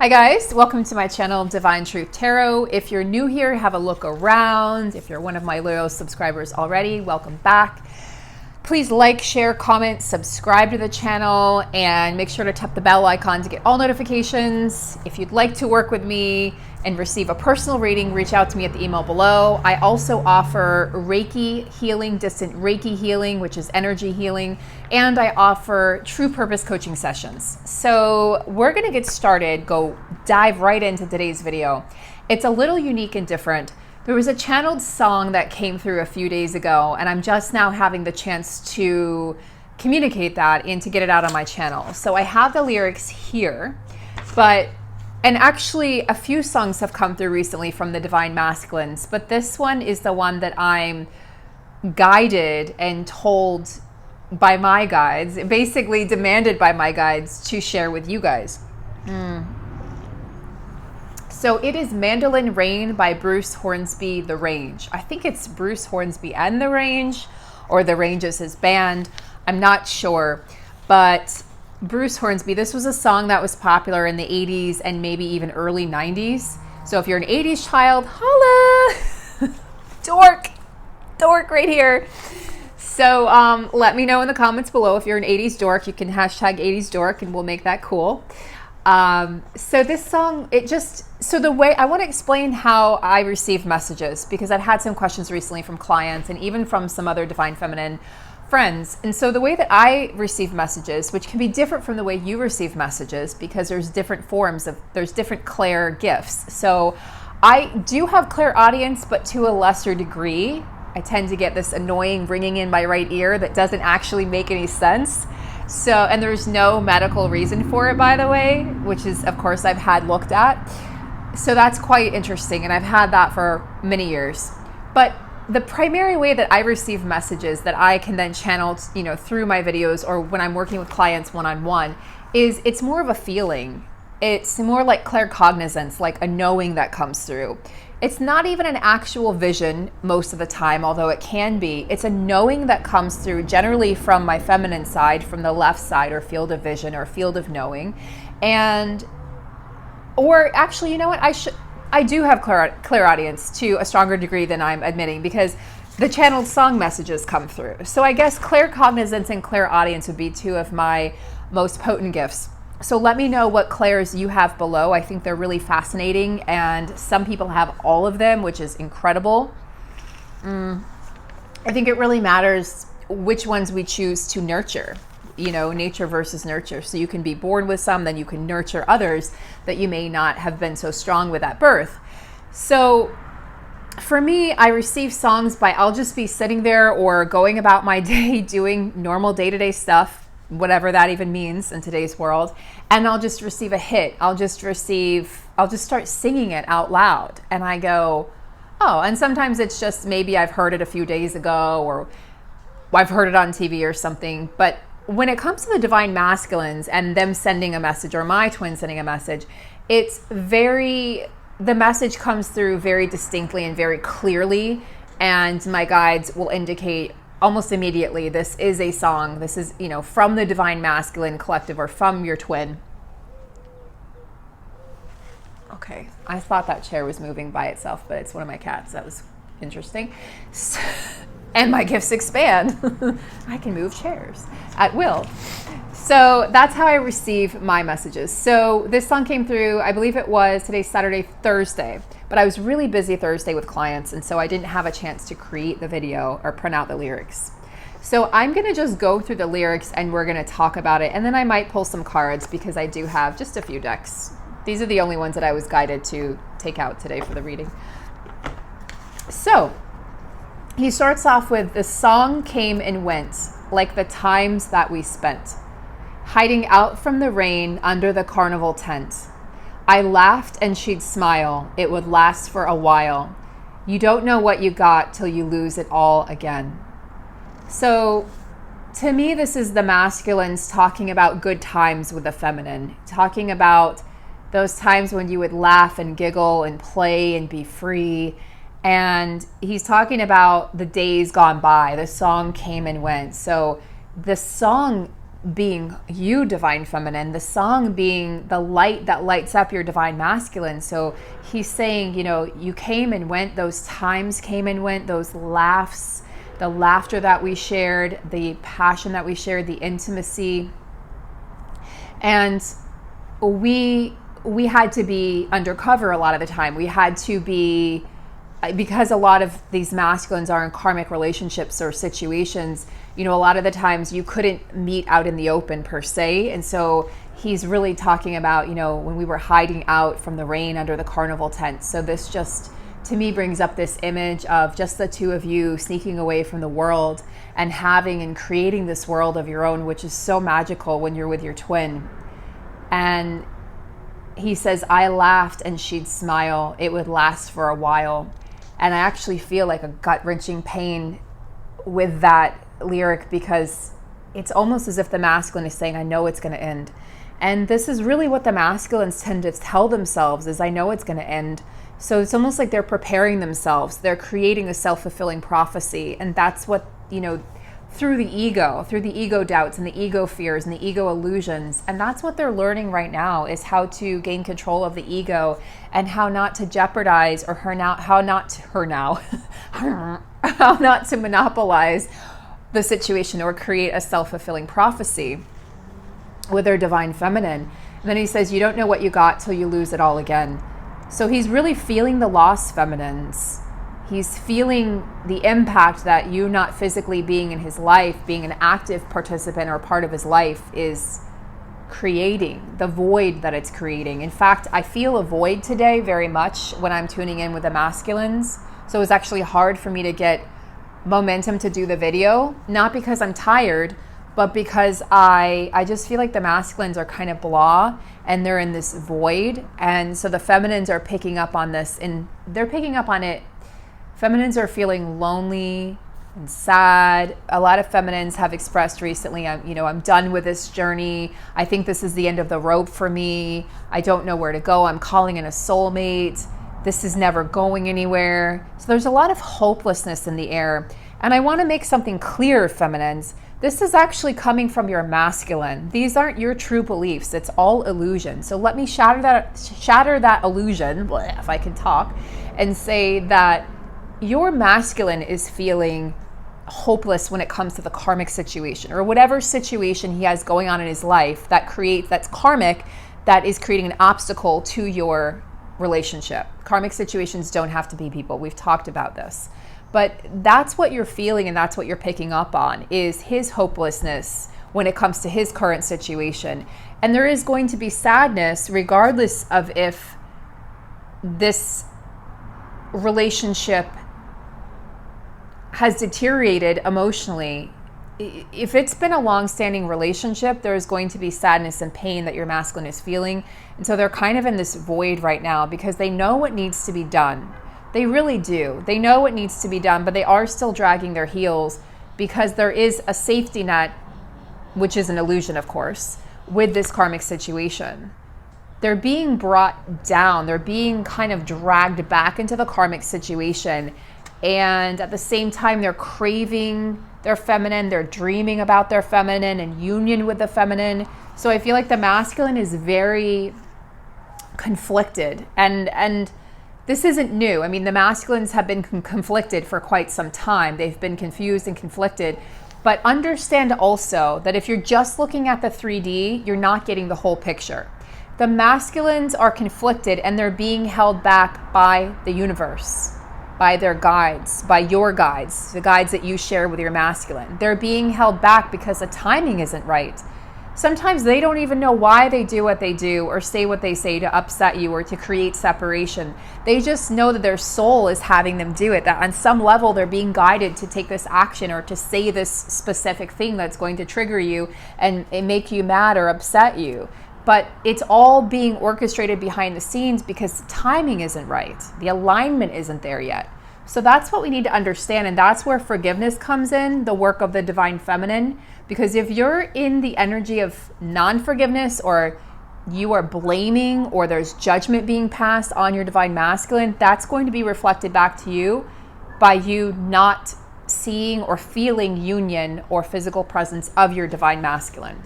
Hi guys, welcome to my channel, Divine Truth Tarot. If you're new here, have a look around. If you're one of my loyal subscribers already, welcome back. Please like, share, comment, subscribe to the channel, and make sure to tap the bell icon to get all notifications. If you'd like to work with me and receive a personal reading, reach out to me at the email below. I also offer Reiki healing, distant Reiki healing, which is energy healing, and I offer true purpose coaching sessions. So we're gonna get started, dive right into today's video. It's a little unique and different. There was a channeled song that came through a few days ago, and I'm just now having the chance to communicate that and to get it out on my channel. So I have the lyrics here, and actually a few songs have come through recently from the Divine Masculines, but this one is the one that I'm guided and told by my guides, basically demanded by my guides to share with you guys. So it is Mandolin Rain by Bruce Hornsby, The Range. I think it's Bruce Hornsby and The Range, or The Range is his band. I'm not sure, but Bruce Hornsby, this was a song that was popular in the 80s and maybe even early 90s. So if you're an 80s child, holla! Dork right here. So let me know in the comments below if you're an 80s dork. You can hashtag 80s dork and we'll make that cool. So this song, so the way I want to explain how I receive messages, because I've had some questions recently from clients and even from some other Divine Feminine friends. And so the way that I receive messages, which can be different from the way you receive messages, because there's different there's different clair gifts. So I do have clairaudience, but to a lesser degree. I tend to get this annoying ringing in my right ear that doesn't actually make any sense. So, and there's no medical reason for it, by the way, which is, of course, I've had looked at. So that's quite interesting, and I've had that for many years. But the primary way that I receive messages that I can then channel, through my videos or when I'm working with clients one-on-one, is it's more of a feeling. It's more like claircognizance, like a knowing that comes through. It's not even an actual vision most of the time, although it can be. It's a knowing that comes through, generally from my feminine side, from the left side, or field of vision, or field of knowing. Or actually, you know what? I do have clairaudience to a stronger degree than I'm admitting, because the channeled song messages come through. So I guess claircognizance and clairaudience would be two of my most potent gifts. So let me know what clairs you have below. I think they're really fascinating, and some people have all of them, which is incredible. I think it really matters which ones we choose to nurture, nature versus nurture. So you can be born with some, then you can nurture others that you may not have been so strong with at birth. So for me, I receive songs I'll just be sitting there or going about my day doing normal day-to-day stuff, whatever that even means in today's world, and I'll just receive a hit. I'll just start singing it out loud, and I go, oh, and sometimes it's just maybe I've heard it a few days ago, or I've heard it on TV or something. But when it comes to the Divine Masculines and them sending a message, or my twin sending a message, the message comes through very distinctly and very clearly, and my guides will indicate almost immediately, this is a song. This is, from the Divine Masculine collective, or from your twin. Okay, I thought that chair was moving by itself, but it's one of my cats. That was interesting. And my gifts expand. I can move chairs at will. So that's how I receive my messages. So this song came through, I believe it was today's Saturday, Thursday, but I was really busy Thursday with clients, and so I didn't have a chance to create the video or print out the lyrics. So I'm gonna just go through the lyrics and we're gonna talk about it, and then I might pull some cards because I do have just a few decks. These are the only ones that I was guided to take out today for the reading. So he starts off with, the song came and went like the times that we spent, hiding out from the rain under the carnival tent. I laughed and she'd smile. It would last for a while. You don't know what you got till you lose it all again. So to me, this is the masculines talking about good times with the feminine, talking about those times when you would laugh and giggle and play and be free. And he's talking about the days gone by. The song came and went. So the song being you, divine feminine, the song being the light that lights up your divine masculine. So he's saying, you know, you came and went, those times came and went, those laughs, the laughter that we shared, the passion that we shared, the intimacy. And we had to be undercover a lot of the time. We had to be, because a lot of these masculines are in karmic relationships or situations, you know, a lot of the times you couldn't meet out in the open per se. And so he's really talking about, you know, when we were hiding out from the rain under the carnival tent. So this just, to me, brings up this image of just the two of you sneaking away from the world and having and creating this world of your own, which is so magical when you're with your twin. And he says, I laughed and she'd smile. It would last for a while. And I actually feel like a gut-wrenching pain with that lyric, because it's almost as if the masculine is saying, I know it's going to end. And this is really what the masculines tend to tell themselves, is I know it's going to end. So it's almost like they're preparing themselves. They're creating a self-fulfilling prophecy. And that's what, you know, through the ego doubts and the ego fears and the ego illusions. And that's what they're learning right now, is how to gain control of the ego and how not to jeopardize, or how not to monopolize the situation or create a self-fulfilling prophecy with their divine feminine. And then he says, you don't know what you got till you lose it all again. So he's really feeling the lost feminines. He's feeling the impact that you not physically being in his life, being an active participant or part of his life, is creating, the void that it's creating. In fact, I feel a void today very much when I'm tuning in with the masculines. So it was actually hard for me to get momentum to do the video, not because I'm tired, but because I just feel like the masculines are kind of blah and they're in this void. And so the feminines are picking up on this, and they're picking up on it. Feminines are feeling lonely and sad. A lot of feminines have expressed recently, I'm done with this journey. I think this is the end of the rope for me. I don't know where to go. I'm calling in a soulmate. This is never going anywhere. So there's a lot of hopelessness in the air. And I want to make something clear, feminines. This is actually coming from your masculine. These aren't your true beliefs. It's all illusion. So let me shatter that illusion, if I can talk, and say that your masculine is feeling hopeless when it comes to the karmic situation, or whatever situation he has going on in his life that's karmic, that is creating an obstacle to your relationship. Karmic situations don't have to be people. We've talked about this. But that's what you're feeling, and that's what you're picking up on, is his hopelessness when it comes to his current situation. And there is going to be sadness regardless of if this relationship has deteriorated emotionally. If it's been a long-standing relationship, there's going to be sadness and pain that your masculine is feeling. And so they're kind of in this void right now because they know what needs to be done. They really do. They know what needs to be done, but they are still dragging their heels because there is a safety net, which is an illusion, of course, with this karmic situation. They're being brought down. They're being kind of dragged back into the karmic situation. And at the same time, they're craving their feminine. They're dreaming about their feminine and union with the feminine. So I feel like the masculine is very conflicted. And this isn't new. I mean, the masculines have been conflicted for quite some time. They've been confused and conflicted. But understand also that if you're just looking at the 3D, you're not getting the whole picture. The masculines are conflicted and they're being held back by the universe, by their guides, by your guides, the guides that you share with your masculine. They're being held back because the timing isn't right. Sometimes they don't even know why they do what they do or say what they say to upset you or to create separation. They just know that their soul is having them do it, that on some level they're being guided to take this action or to say this specific thing that's going to trigger you and make you mad or upset you. But it's all being orchestrated behind the scenes because the timing isn't right. The alignment isn't there yet. So that's what we need to understand. And that's where forgiveness comes in, the work of the divine feminine. Because if you're in the energy of non-forgiveness, or you are blaming, or there's judgment being passed on your divine masculine, that's going to be reflected back to you by you not seeing or feeling union or physical presence of your divine masculine.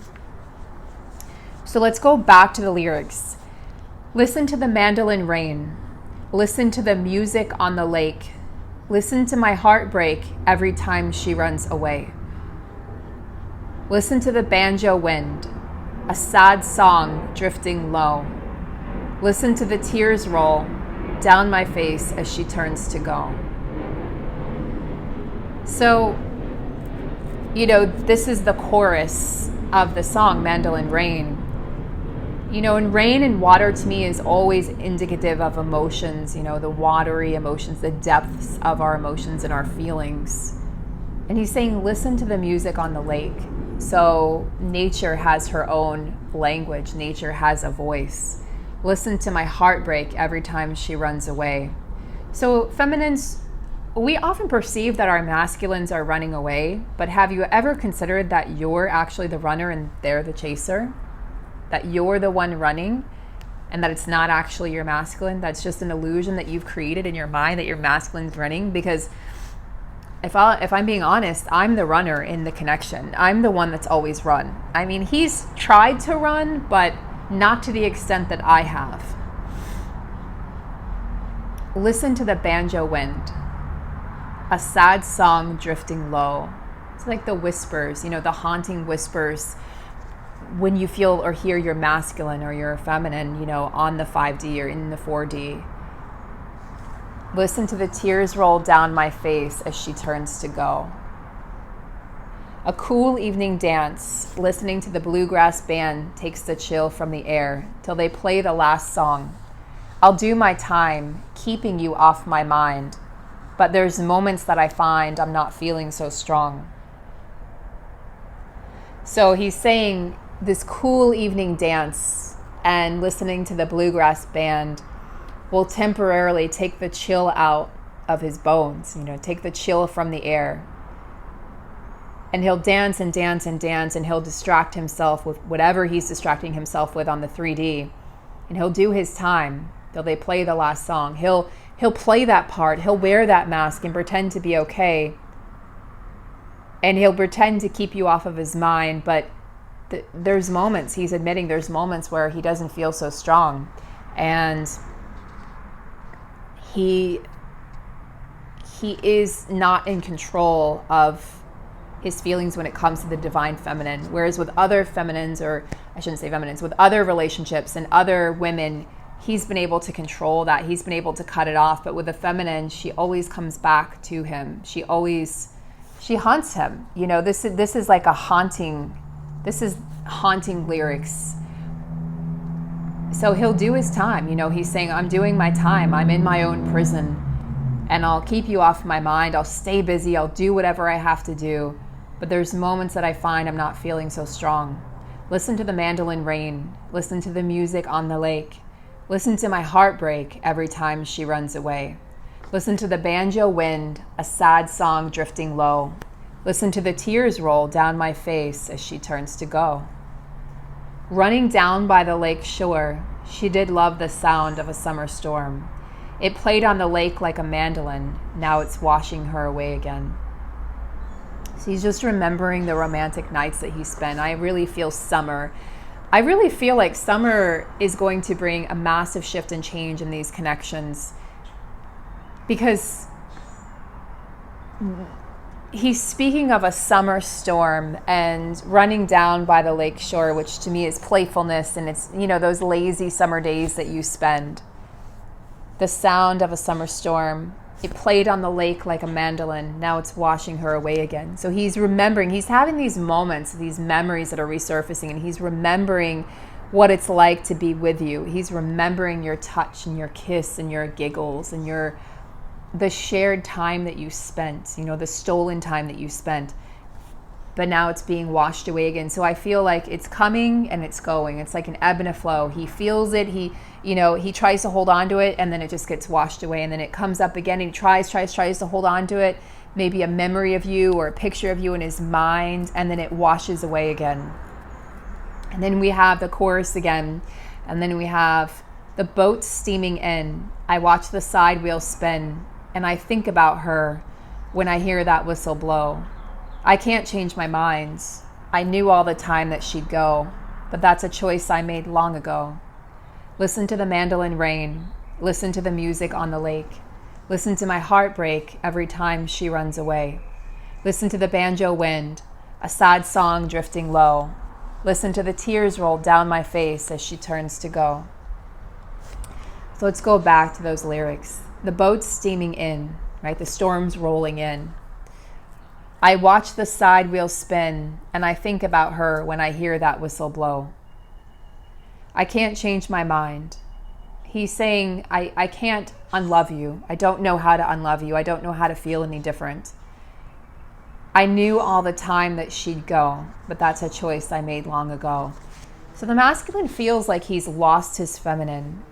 So let's go back to the lyrics. Listen to the mandolin rain. Listen to the music on the lake. Listen to my heart break every time she runs away. Listen to the banjo wind, a sad song drifting low. Listen to the tears roll down my face as she turns to go. So, this is the chorus of the song, Mandolin Rain. And rain and water to me is always indicative of emotions, the watery emotions, the depths of our emotions and our feelings. And he's saying, listen to the music on the lake. So nature has her own language. Nature has a voice. Listen to my heartbreak every time she runs away. So feminines, we often perceive that our masculines are running away, but have you ever considered that you're actually the runner and they're the chaser? That you're the one running and that it's not actually your masculine? That's just an illusion that you've created in your mind that your masculine's running? Because if I'm being honest, I'm the runner in the connection. I'm the one that's always run. I mean, he's tried to run, but not to the extent that I have. Listen to the banjo wind, a sad song drifting low. It's like the whispers, the haunting whispers when you feel or hear your masculine or your feminine, on the 5D or in the 4D. Listen to the tears roll down my face as she turns to go. A cool evening dance, listening to the bluegrass band takes the chill from the air till they play the last song. I'll do my time, keeping you off my mind, but there's moments that I find I'm not feeling so strong. So he's saying this cool evening dance and listening to the bluegrass band will temporarily take the chill out of his bones, take the chill from the air. And he'll dance and dance and dance, and he'll distract himself with whatever he's distracting himself with on the 3D. And he'll do his time till they play the last song. He'll play that part. He'll wear that mask and pretend to be okay. And he'll pretend to keep you off of his mind, but there's moments, he's admitting there's moments where he doesn't feel so strong. And he is not in control of his feelings when it comes to the divine feminine. Whereas with other feminines, or I shouldn't say feminines, with other relationships and other women, he's been able to control that. He's been able to cut it off. But with the feminine, she always comes back to him. She haunts him. This is like a haunting. This is haunting lyrics. So he'll do his time. He's saying, I'm doing my time. I'm in my own prison. And I'll keep you off my mind. I'll stay busy. I'll do whatever I have to do. But there's moments that I find I'm not feeling so strong. Listen to the mandolin rain. Listen to the music on the lake. Listen to my heart break every time she runs away. Listen to the banjo wind, a sad song drifting low. Listen to the tears roll down my face as she turns to go. Running down by the lake shore, she did love the sound of a summer storm. It played on the lake like a mandolin. Now it's washing her away again. So he's just remembering the romantic nights that he spent. I really feel summer. I really feel like summer is going to bring a massive shift and change in these connections, because he's speaking of a summer storm and running down by the lake shore, which to me is playfulness, and it's, those lazy summer days that you spend. The sound of a summer storm. It played on the lake like a mandolin. Now it's washing her away again. So he's remembering, he's having these moments, these memories that are resurfacing, and he's remembering what it's like to be with you. He's remembering your touch and your kiss and your giggles and the shared time that you spent, the stolen time that you spent. But now it's being washed away again. So I feel like it's coming and it's going. It's like an ebb and a flow. He feels it. He tries to hold on to it, and then it just gets washed away. And then it comes up again, and he tries to hold on to it. Maybe a memory of you or a picture of you in his mind, and then it washes away again. And then we have the chorus again. And then we have the boat steaming in. I watch the side wheel spin, and I think about her. when I hear that whistle blow. I can't change my mind. I knew all the time that she'd go, but that's a choice I made long ago. Listen to the mandolin rain. Listen to the music on the lake. Listen to my heart break every time she runs away. Listen to the banjo wind, a sad song drifting low. Listen to the tears roll down my face as she turns to go. So let's go back to those lyrics. The boat's steaming in, right? The storm's rolling in. I watch the side wheel spin, and I think about her when I hear that whistle blow. I can't change my mind. He's saying, I can't unlove you. I don't know how to unlove you. I don't know how to feel any different. I knew all the time that she'd go, but that's a choice I made long ago. So the masculine feels like he's lost his feminine.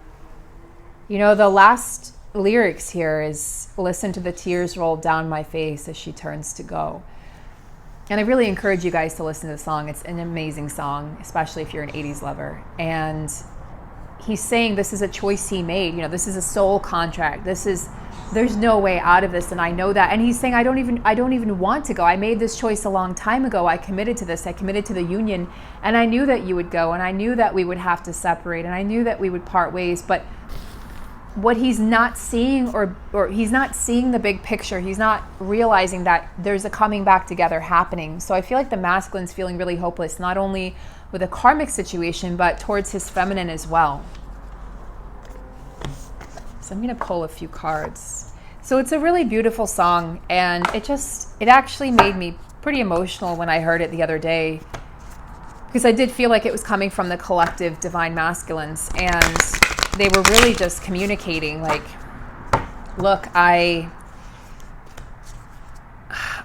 You know, the last lyrics here is, listen to the tears roll down my face as she turns to go. And I really encourage you guys to listen to the song. It's an amazing song, especially if you're an 80s lover. And he's saying this is a choice he made. You know, this is a soul contract. There's no way out of this, and I know that. And he's saying, I don't even want to go. I made this choice a long time ago. I committed to this. I committed to the union, and I knew that you would go, and I knew that we would have to separate, and I knew that we would part ways. But what he's not seeing, or he's not seeing the big picture. He's not realizing that there's a coming back together happening. So I feel like the masculine's feeling really hopeless, not only with a karmic situation, but towards his feminine as well. So I'm going to pull a few cards. So it's a really beautiful song, and it actually made me pretty emotional when I heard it the other day, because I did feel like it was coming from the collective divine masculines, and they were really just communicating like, look, I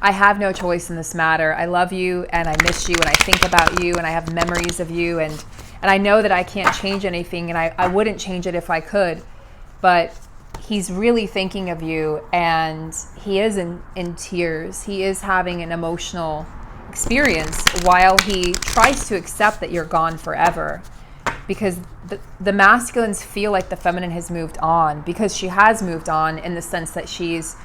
have no choice in this matter. I love you, and I miss you, and I think about you, and I have memories of you, and I know that I can't change anything, and I wouldn't change it if I could, but he's really thinking of you, and he is in tears. He is having an emotional experience while he tries to accept that you're gone forever, because the masculines feel like the feminine has moved on, because she has moved on in the sense that she's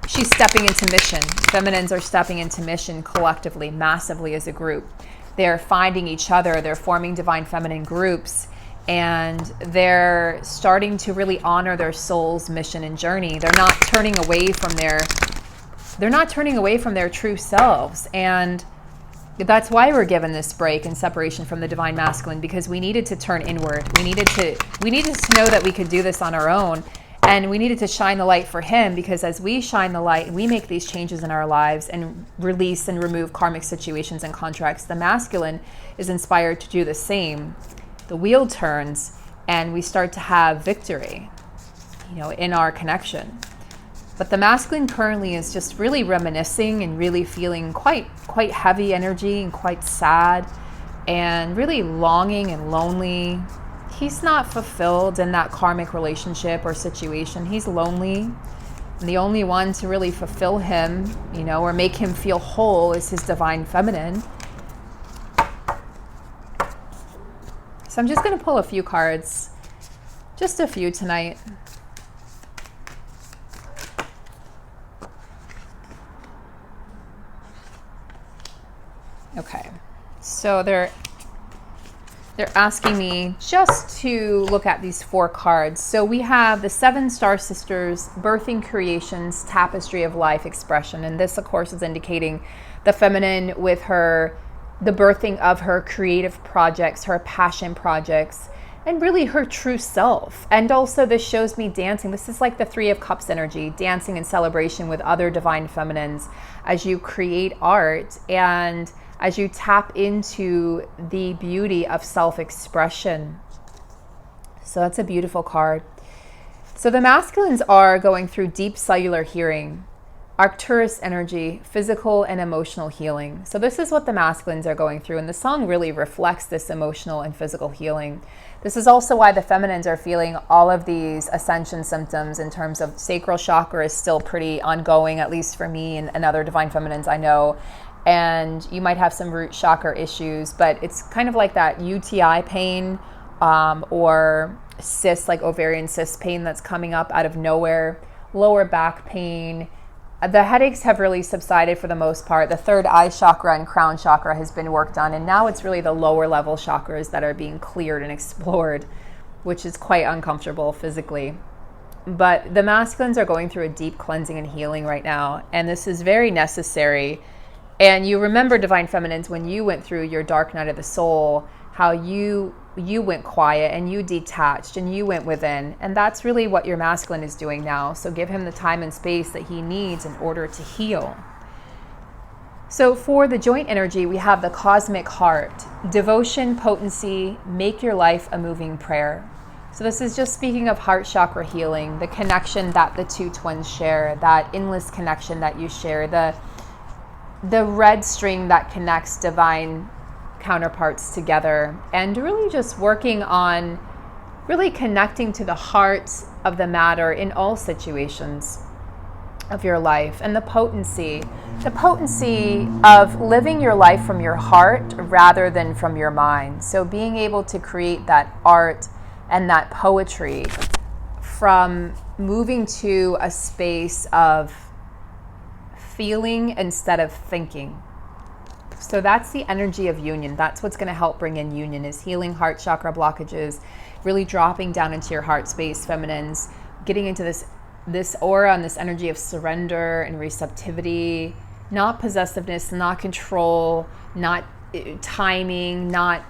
stepping into mission. Feminines are stepping into mission collectively, massively as a group. They're finding each other. They're forming divine feminine groups, and they're starting to really honor their soul's mission and journey. They're not turning away from their true selves. And that's why we're given this break and separation from the divine masculine, because we needed to turn inward. We needed to know that we could do this on our own, and we needed to shine the light for him, because as we shine the light and we make these changes in our lives and release and remove karmic situations and contracts, the masculine is inspired to do the same. The wheel turns, and we start to have victory, in our connection. But the masculine currently is just really reminiscing and really feeling quite heavy energy and quite sad and really longing and lonely. He's not fulfilled in that karmic relationship or situation. He's lonely. And the only one to really fulfill him, or make him feel whole is his divine feminine. So I'm just going to pull a few cards, just a few tonight. Okay, so they're asking me just to look at these 4 cards. So we have the 7 Star Sisters, Birthing Creations, Tapestry of Life Expression. And this, of course, is indicating the feminine with the birthing of her creative projects, her passion projects, and really her true self. And also this shows me dancing. This is like the 3 of Cups energy, dancing in celebration with other divine feminines as you create art and as you tap into the beauty of self-expression. So that's a beautiful card. So the masculines are going through deep cellular hearing, Arcturus energy, physical and emotional healing. So this is what the masculines are going through, and the song really reflects this emotional and physical healing. This is also why the feminines are feeling all of these ascension symptoms in terms of sacral chakra is still pretty ongoing, at least for me and other divine feminines I know. And you might have some root chakra issues, but it's kind of like that UTI pain or cyst, like ovarian cyst pain that's coming up out of nowhere, lower back pain, the headaches have really subsided for the most part. The third eye chakra and crown chakra has been worked on, and now it's really the lower level chakras that are being cleared and explored, which is quite uncomfortable physically. But the masculines are going through a deep cleansing and healing right now, and this is very necessary. And you remember, divine feminines, when you went through your dark night of the soul, how you went quiet and you detached and you went within. And that's really what your masculine is doing now. So give him the time and space that he needs in order to heal. So for the joint energy, we have the cosmic heart, devotion, potency, make your life a moving prayer. So this is just speaking of heart chakra healing, the connection that the two twins share, that endless connection that you share, the red string that connects divine counterparts together, and really just working on really connecting to the heart of the matter in all situations of your life. And the potency of living your life from your heart rather than from your mind. So being able to create that art and that poetry from moving to a space of feeling instead of thinking. So that's the energy of union. That's what's going to help bring in union, is healing heart chakra blockages, really dropping down into your heart space, feminines, getting into this aura and this energy of surrender and receptivity, not possessiveness, not control, not timing, not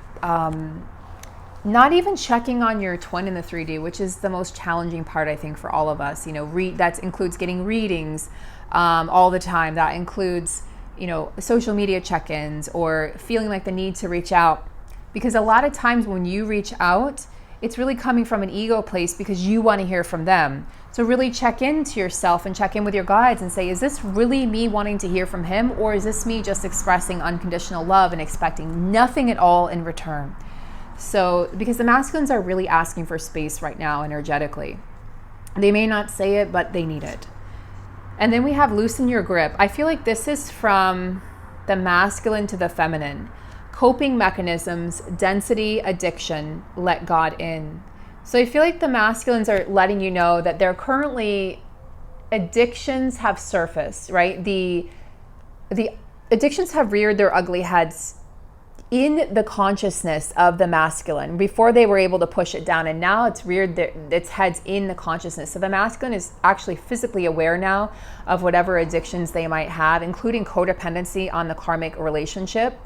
even checking on your twin in the 3D, which is the most challenging part, I think, for all of us. That includes getting readings all the time. That includes social media check-ins, or feeling like the need to reach out. Because a lot of times when you reach out, it's really coming from an ego place because you want to hear from them. So really check into yourself and check in with your guides and say, is this really me wanting to hear from him? Or is this me just expressing unconditional love and expecting nothing at all in return? So, because the masculines are really asking for space right now energetically. They may not say it, but they need it. And then we have loosen your grip. I feel like this is from the masculine to the feminine. Coping mechanisms, density, addiction, let God in. So I feel like the masculines are letting you know that they're currently, addictions have surfaced, right? The addictions have reared their ugly heads in the consciousness of the masculine. Before they were able to push it down, and now it's reared its heads in the consciousness. So the masculine is actually physically aware now of whatever addictions they might have, including codependency on the karmic relationship,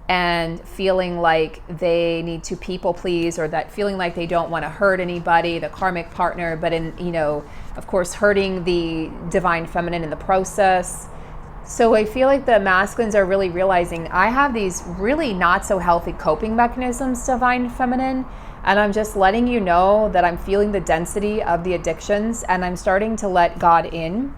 and feeling like they need to people please, or that feeling like they don't want to hurt anybody, the karmic partner, but of course, hurting the divine feminine in the process. So I feel like the masculines are really realizing, I have these really not so healthy coping mechanisms, divine feminine, and I'm just letting you know that I'm feeling the density of the addictions, and I'm starting to let God in.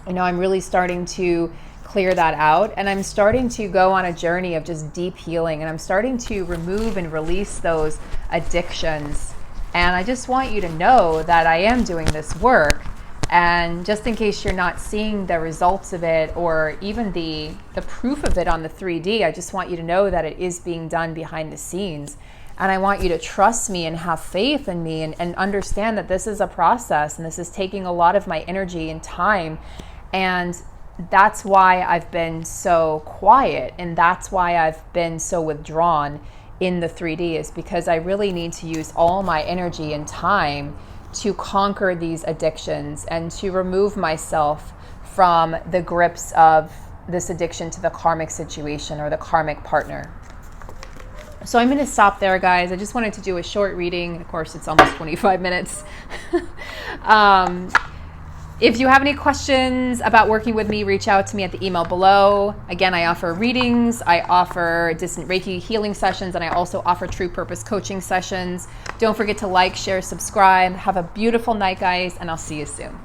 I'm really starting to clear that out, and I'm starting to go on a journey of just deep healing, and I'm starting to remove and release those addictions. And I just want you to know that I am doing this work. And just in case you're not seeing the results of it, or even the proof of it on the 3D, I just want you to know that it is being done behind the scenes. And I want you to trust me and have faith in me, and understand that this is a process, and this is taking a lot of my energy and time. And that's why I've been so quiet, and that's why I've been so withdrawn in the 3D, is because I really need to use all my energy and time to conquer these addictions and to remove myself from the grips of this addiction to the karmic situation or the karmic partner. So I'm going to stop there, guys. I just wanted to do a short reading. Of course, it's almost 25 minutes. If you have any questions about working with me, reach out to me at the email below. Again, I offer readings, I offer distant Reiki healing sessions, and I also offer True Purpose coaching sessions. Don't forget to like, share, subscribe. Have a beautiful night, guys, and I'll see you soon.